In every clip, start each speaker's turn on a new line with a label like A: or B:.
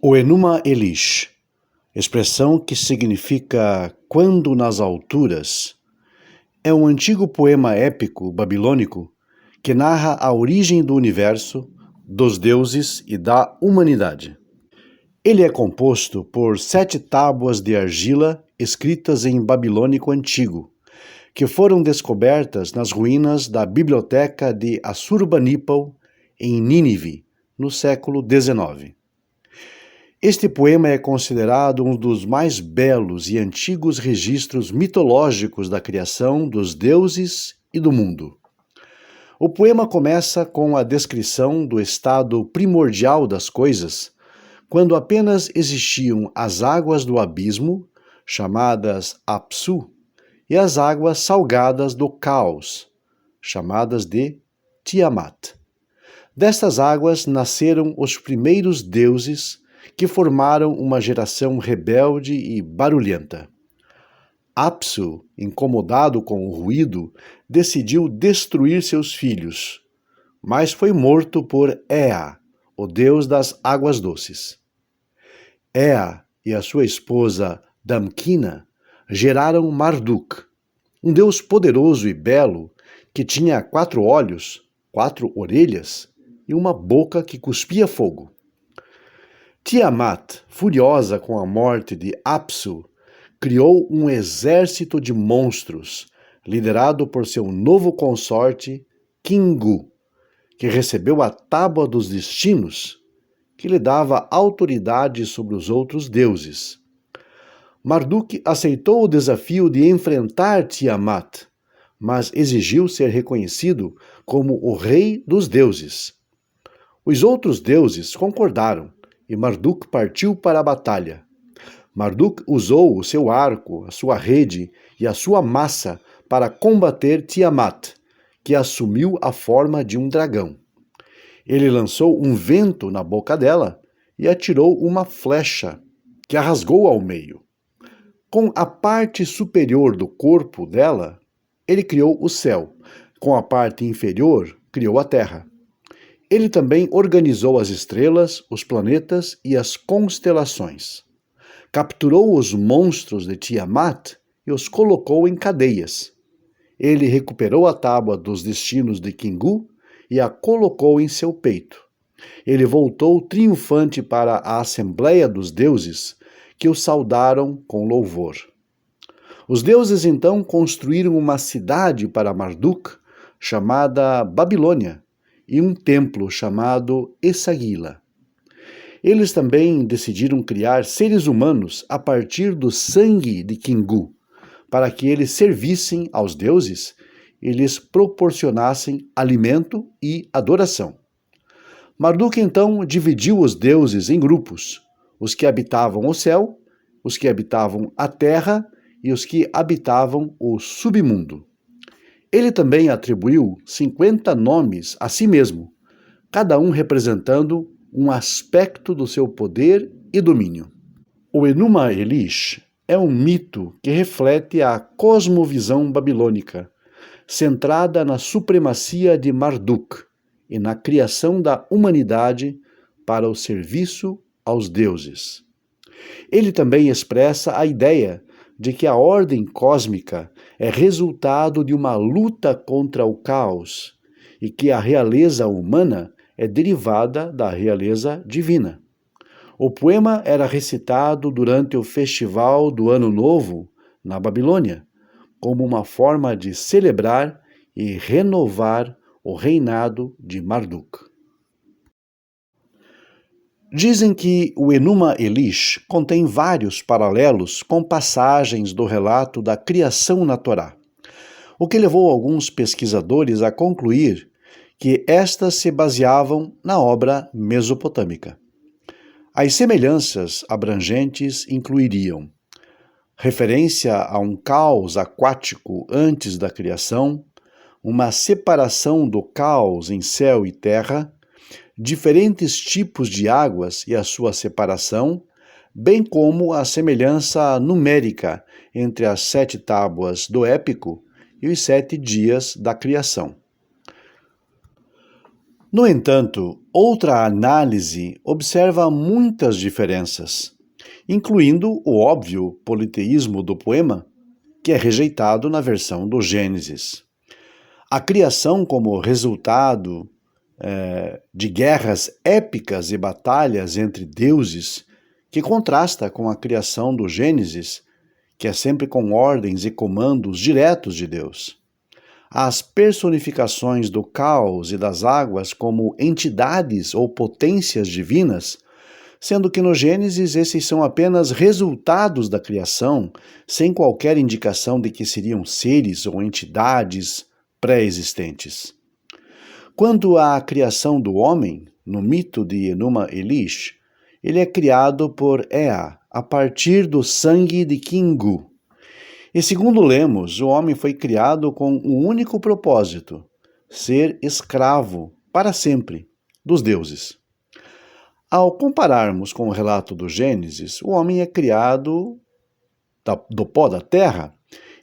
A: O Enuma Elish, expressão que significa quando nas alturas, é um antigo poema épico babilônico que narra a origem do universo, dos deuses e da humanidade. Ele é composto por 7 tábuas de argila escritas em babilônico antigo, que foram descobertas nas ruínas da biblioteca de Assurbanipal, em Nínive, no século XIX. Este poema é considerado um dos mais belos e antigos registros mitológicos da criação dos deuses e do mundo. O poema começa com a descrição do estado primordial das coisas, quando apenas existiam as águas do abismo, chamadas Apsu, e as águas salgadas do caos, chamadas de Tiamat. Destas águas nasceram os primeiros deuses que formaram uma geração rebelde e barulhenta. Apsu, incomodado com o ruído, decidiu destruir seus filhos, mas foi morto por Ea, o deus das águas doces. Ea e a sua esposa Damkina geraram Marduk, um deus poderoso e belo que tinha 4 olhos, 4 orelhas e uma boca que cuspia fogo. Tiamat, furiosa com a morte de Apsu, criou um exército de monstros, liderado por seu novo consorte, Kingu, que recebeu a Tábua dos Destinos, que lhe dava autoridade sobre os outros deuses. Marduk aceitou o desafio de enfrentar Tiamat, mas exigiu ser reconhecido como o rei dos deuses. Os outros deuses concordaram, e Marduk partiu para a batalha. Marduk usou o seu arco, a sua rede e a sua massa para combater Tiamat, que assumiu a forma de um dragão. Ele lançou um vento na boca dela e atirou uma flecha, que a rasgou ao meio. Com a parte superior do corpo dela, ele criou o céu. Com a parte inferior, criou a terra. Ele também organizou as estrelas, os planetas e as constelações. Capturou os monstros de Tiamat e os colocou em cadeias. Ele recuperou a Tábua dos Destinos de Kingu e a colocou em seu peito. Ele voltou triunfante para a Assembleia dos Deuses, que o saudaram com louvor. Os deuses então construíram uma cidade para Marduk, chamada Babilônia, e um templo chamado Esagila. Eles também decidiram criar seres humanos a partir do sangue de Kingu, para que eles servissem aos deuses e lhes proporcionassem alimento e adoração. Marduk então dividiu os deuses em grupos, os que habitavam o céu, os que habitavam a terra e os que habitavam o submundo. Ele também atribuiu 50 nomes a si mesmo, cada um representando um aspecto do seu poder e domínio. O Enuma Elish é um mito que reflete a cosmovisão babilônica, centrada na supremacia de Marduk e na criação da humanidade para o serviço aos deuses. Ele também expressa a ideia de que a ordem cósmica é resultado de uma luta contra o caos e que a realeza humana é derivada da realeza divina. O poema era recitado durante o festival do Ano Novo na Babilônia, como uma forma de celebrar e renovar o reinado de Marduk. Dizem que o Enuma Elish contém vários paralelos com passagens do relato da criação na Torá, o que levou alguns pesquisadores a concluir que estas se baseavam na obra mesopotâmica. As semelhanças abrangentes incluiriam referência a um caos aquático antes da criação, uma separação do caos em céu e terra, diferentes tipos de águas e a sua separação, bem como a semelhança numérica entre as 7 tábuas do épico e os 7 dias da criação. No entanto, outra análise observa muitas diferenças, incluindo o óbvio politeísmo do poema, que é rejeitado na versão do Gênesis. A criação como resultado de guerras épicas e batalhas entre deuses, que contrasta com a criação do Gênesis, que é sempre com ordens e comandos diretos de Deus. As personificações do caos e das águas como entidades ou potências divinas, sendo que no Gênesis esses são apenas resultados da criação, sem qualquer indicação de que seriam seres ou entidades pré-existentes. Quanto à criação do homem, no mito de Enuma Elish, ele é criado por Ea, a partir do sangue de Kingu. E segundo Lemos, o homem foi criado com um único propósito: ser escravo, para sempre, dos deuses. Ao compararmos com o relato do Gênesis, o homem é criado do pó da terra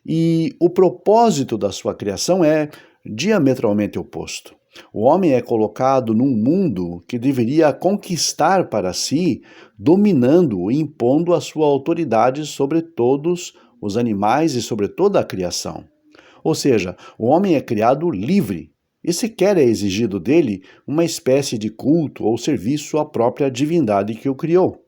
A: e o propósito da sua criação é diametralmente oposto. O homem é colocado num mundo que deveria conquistar para si, dominando e impondo a sua autoridade sobre todos os animais e sobre toda a criação. Ou seja, o homem é criado livre e sequer é exigido dele uma espécie de culto ou serviço à própria divindade que o criou.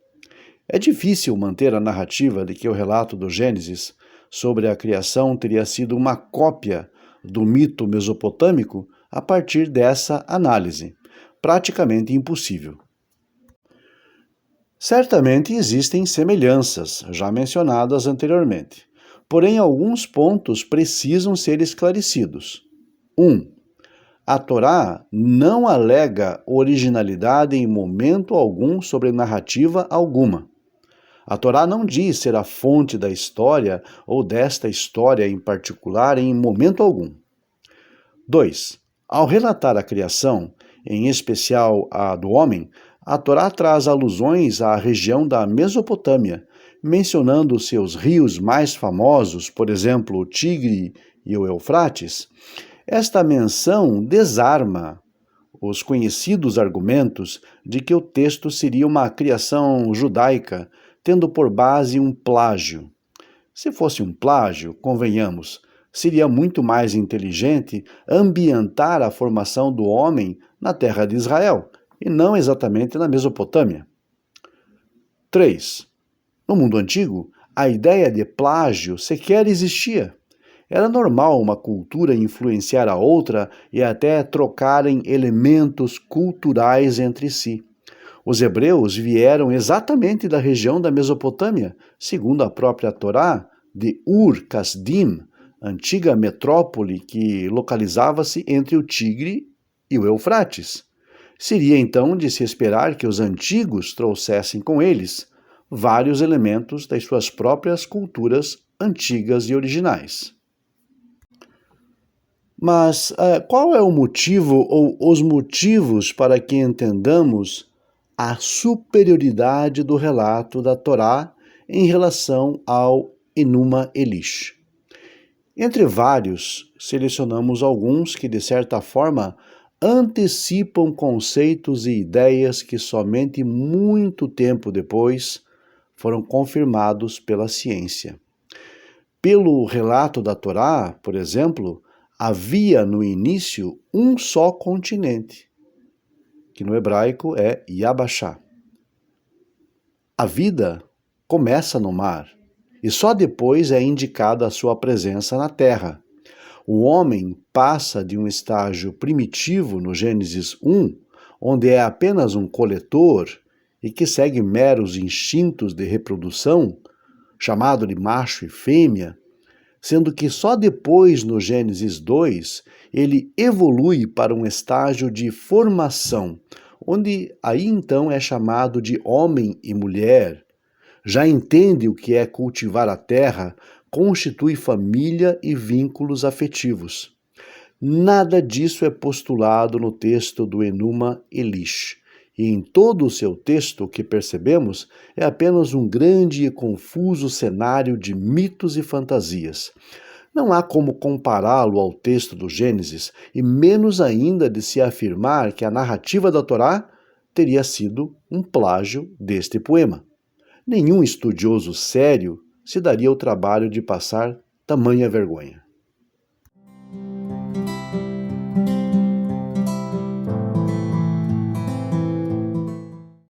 A: É difícil manter a narrativa de que o relato do Gênesis sobre a criação teria sido uma cópia do mito mesopotâmico a partir dessa análise. Praticamente impossível. Certamente existem semelhanças, já mencionadas anteriormente, porém alguns pontos precisam ser esclarecidos. 1. A Torá não alega originalidade em momento algum sobre narrativa alguma. A Torá não diz ser a fonte da história ou desta história em particular em momento algum. 2. Ao relatar a criação, em especial a do homem, a Torá traz alusões à região da Mesopotâmia, mencionando seus rios mais famosos, por exemplo, o Tigre e o Eufrates. Esta menção desarma os conhecidos argumentos de que o texto seria uma criação judaica, tendo por base um plágio. Se fosse um plágio, convenhamos, seria muito mais inteligente ambientar a formação do homem na terra de Israel, e não exatamente na Mesopotâmia. 3. No mundo antigo, a ideia de plágio sequer existia. Era normal uma cultura influenciar a outra e até trocarem elementos culturais entre si. Os hebreus vieram exatamente da região da Mesopotâmia, segundo a própria Torá, de Ur-Kasdim, antiga metrópole que localizava-se entre o Tigre e o Eufrates. Seria então de se esperar que os antigos trouxessem com eles vários elementos das suas próprias culturas antigas e originais. Mas qual é o motivo ou os motivos para que entendamos a superioridade do relato da Torá em relação ao Enuma Elish? Entre vários, selecionamos alguns que, de certa forma, antecipam conceitos e ideias que somente muito tempo depois foram confirmados pela ciência. Pelo relato da Torá, por exemplo, havia no início um só continente, que no hebraico é Yabashá. A vida começa no mar, e só depois é indicada a sua presença na terra. O homem passa de um estágio primitivo no Gênesis 1, onde é apenas um coletor e que segue meros instintos de reprodução, chamado de macho e fêmea, sendo que só depois, no Gênesis 2, ele evolui para um estágio de formação, onde aí então é chamado de homem e mulher, já entende o que é cultivar a terra, constitui família e vínculos afetivos. Nada disso é postulado no texto do Enuma Elish, e em todo o seu texto o que percebemos é apenas um grande e confuso cenário de mitos e fantasias. Não há como compará-lo ao texto do Gênesis, e menos ainda de se afirmar que a narrativa da Torá teria sido um plágio deste poema. Nenhum estudioso sério se daria o trabalho de passar tamanha vergonha.